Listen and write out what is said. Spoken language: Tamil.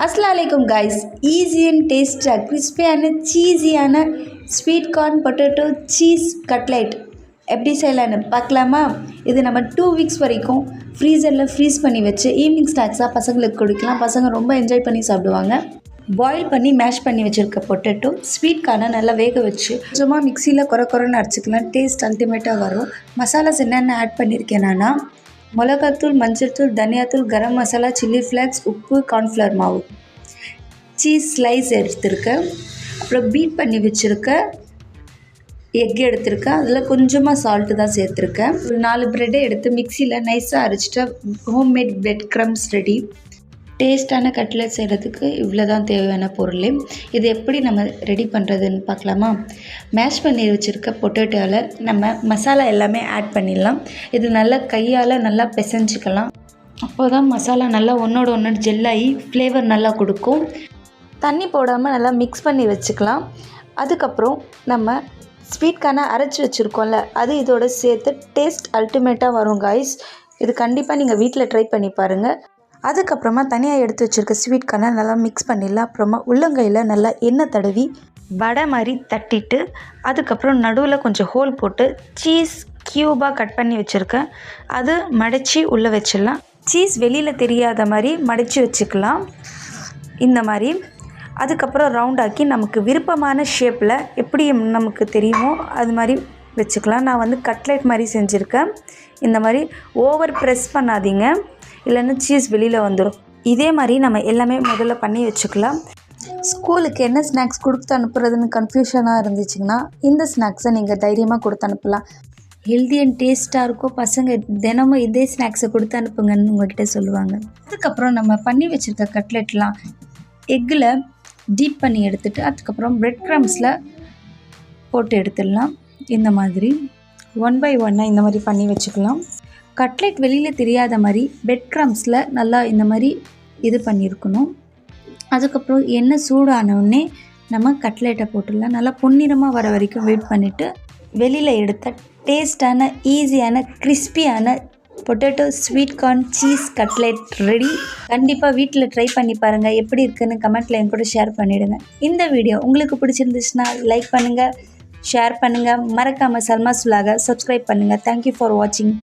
அஸ்ஸலாமு கைஸ், ஈஸி அண்ட் டேஸ்டாக கிறிஸ்பியான சீஸியான sweet corn potato cheese cutlet எப்படி செய்யலான்னு பார்க்கலாமா? இது நம்ம 2 வீக்ஸ் வரைக்கும் ஃப்ரீசரில் ஃப்ரீஸ் பண்ணி வச்சு ஈவினிங் ஸ்நாக்ஸாக பசங்களுக்கு கொடுக்கலாம். பசங்க ரொம்ப என்ஜாய் பண்ணி சாப்பிடுவாங்க. பாயில் பண்ணி மேஷ் பண்ணி வச்சுருக்க பொட்டேட்டோ ஸ்வீட் கார்னை நல்லா வேக வச்சு சும்மா மிக்சியில் குறைன்னு அரைச்சிக்கலாம். டேஸ்ட் அல்டிமேட்டாக வரும். மசாலாஸ் என்னென்ன ஆட் பண்ணியிருக்கேன் நானா, மிளகாத்தூள், மஞ்சள் தூள், தனியாத்தூள், கரம் மசாலா, சில்லி ஃப்ளேக்ஸ், உப்பு, கார்ன்ஃப்ளவர் மாவு, சீஸ் ஸ்லைஸ் எடுத்திருக்கேன். அப்புறம் பீட் பண்ணி வச்சுருக்க எக் எடுத்திருக்கேன். அதில் கொஞ்சமாக சால்ட்டு தான் சேர்த்துருக்கேன். ஒரு 4 ப்ரெட்டை எடுத்து மிக்சியில் நைஸாக அரைச்சிட்டு ஹோம்மேட் பிரெட் க்ரம்ஸ் ரெடி. டேஸ்டான கட்லெட் செய்கிறதுக்கு இவ்வளோ தான் தேவையான பொருள். இது எப்படி நம்ம ரெடி பண்ணுறதுன்னு பார்க்கலாமா? மேஷ் பண்ணி வச்சுருக்க பொட்டேட்டோவில் நம்ம மசாலா எல்லாமே ஆட் பண்ணிடலாம். இது நல்லா கையால் நல்லா பிசைஞ்சிக்கலாம். அப்போ தான் மசாலா நல்லா ஒன்றோட ஒன்று ஜெல்லாகி ஃப்ளேவர் நல்லா கொடுக்கும். தண்ணி போடாமல் நல்லா மிக்ஸ் பண்ணி வச்சுக்கலாம். அதுக்கப்புறம் நம்ம ஸ்வீட் கார்னை அரைச்சி வச்சுருக்கோம்ல, அது இதோட சேர்த்து டேஸ்ட் அல்டிமேட்டாக வரும் காய்ஸ். இது கண்டிப்பாக நீங்கள் வீட்டில் ட்ரை பண்ணி பாருங்கள். அதுக்கப்புறமா தனியாக எடுத்து வச்சுருக்க ஸ்வீட் கார்னை நல்லா மிக்ஸ் பண்ணிடலாம். அப்புறமா உள்ளங்கையில் நல்லா எண்ணெய் தடவி வடை மாதிரி தட்டிட்டு, அதுக்கப்புறம் நடுவில் கொஞ்சம் ஹோல் போட்டு சீஸ் க்யூபாக கட் பண்ணி வச்சுருக்கேன். அது மடித்து உள்ளே வச்சிடலாம். சீஸ் வெளியில் தெரியாத மாதிரி மடித்து வச்சுக்கலாம் இந்த மாதிரி. அதுக்கப்புறம் ரவுண்டாக்கி நமக்கு விருப்பமான ஷேப்பில் எப்படி நமக்கு தெரியுமோ அது மாதிரி வச்சுக்கலாம். நான் வந்து கட்லெட் மாதிரி செஞ்சுருக்கேன். இந்த மாதிரி ஓவர் ப்ரெஸ் பண்ணாதீங்க, இல்லைன்னா சீஸ் வெளியில் வந்துடும். இதே மாதிரி நம்ம எல்லாமே முதல்ல பண்ணி வச்சுக்கலாம். ஸ்கூலுக்கு என்ன ஸ்நாக்ஸ் கொடுத்து அனுப்புறதுன்னு கன்ஃபியூஷனாக இருந்துச்சுங்கன்னா இந்த ஸ்நாக்ஸை நீங்கள் தைரியமாக கொடுத்து அனுப்பலாம். ஹெல்தி அண்ட் டேஸ்ட்டாக இருக்கும். பசங்க தினமும் இதே ஸ்நாக்ஸை கொடுத்து அனுப்புங்கன்னு உங்கள்கிட்ட சொல்லுவாங்க. அதுக்கப்புறம் நம்ம பண்ணி வச்சுருக்க கட்லெட்லாம் எக்கில் டீப் பண்ணி எடுத்துகிட்டு அதுக்கப்புறம் பிரெட் க்ரம்ஸில் போட்டு எடுத்துடலாம். இந்த மாதிரி 1 by 1 இந்த மாதிரி பண்ணி வச்சுக்கலாம். கட்லெட் வெளியில் தெரியாத மாதிரி பிரெட் க்ரம்ஸில் நல்லா இந்த மாதிரி இது பண்ணியிருக்கணும். அதுக்கப்புறம் எண்ணெய் சூடானோடனே நம்ம கட்லெட்டை போட்டுடலாம். நல்லா பொன்னிறமாக வர வரைக்கும் வெயிட் பண்ணிவிட்டு வெளியில் எடுத்த டேஸ்டான ஈஸியான கிறிஸ்பியான potato sweet corn cheese cutlet ready. கண்டிப்பாக வீட்டில் ட்ரை பண்ணி பாருங்கள். எப்படி இருக்குன்னு கமெண்ட்டில் என் கூட ஷேர் பண்ணிவிடுங்க. இந்த வீடியோ உங்களுக்கு பிடிச்சிருந்துச்சுன்னா லைக் பண்ணுங்கள், ஷேர் பண்ணுங்கள். மறக்காமல் சல்மாஸ் vlog சப்ஸ்கிரைப் பண்ணுங்கள். தேங்க்யூ ஃபார் வாட்சிங்.